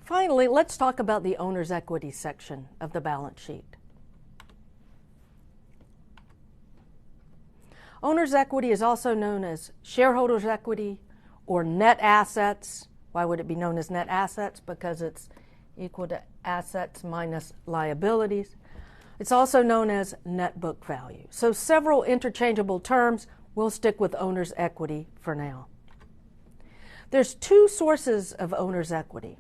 Finally, let's talk about the owner's equity section of the balance sheet. Owner's equity is also known as shareholders' equity or net assets. Why would it be known as net assets? Because it's equal to assets minus liabilities. It's also known as net book value. So several interchangeable terms. We'll stick with owner's equity for now. There's two sources of owner's equity.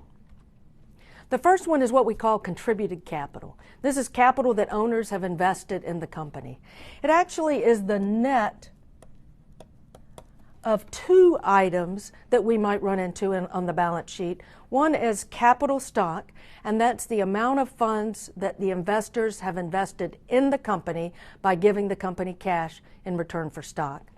The first one is what we call contributed capital. This is capital that owners have invested in the company. It actually is the net of two items that we might run into on the balance sheet. One is capital stock, and that's the amount of funds that the investors have invested in the company by giving the company cash in return for stock.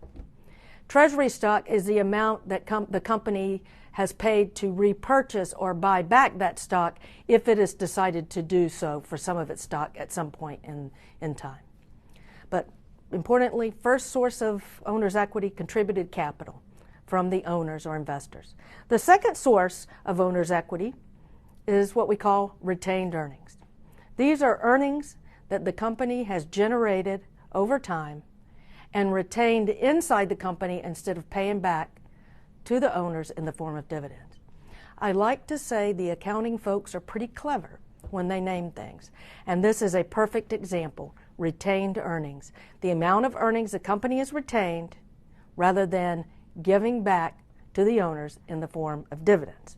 Treasury stock is the amount that the company has paid to repurchase or buy back that stock if it has decided to do so for some of its stock at some point in time. But importantly, first source of owner's equity, contributed capital from the owners or investors. The second source of owner's equity is what we call retained earnings. These are earnings that the company has generated over time and retained inside the company instead of paying back to the owners in the form of dividends. I like to say the accounting folks are pretty clever when they name things, and this is a perfect example. Retained earnings, the amount of earnings the company has retained rather than giving back to the owners in the form of dividends.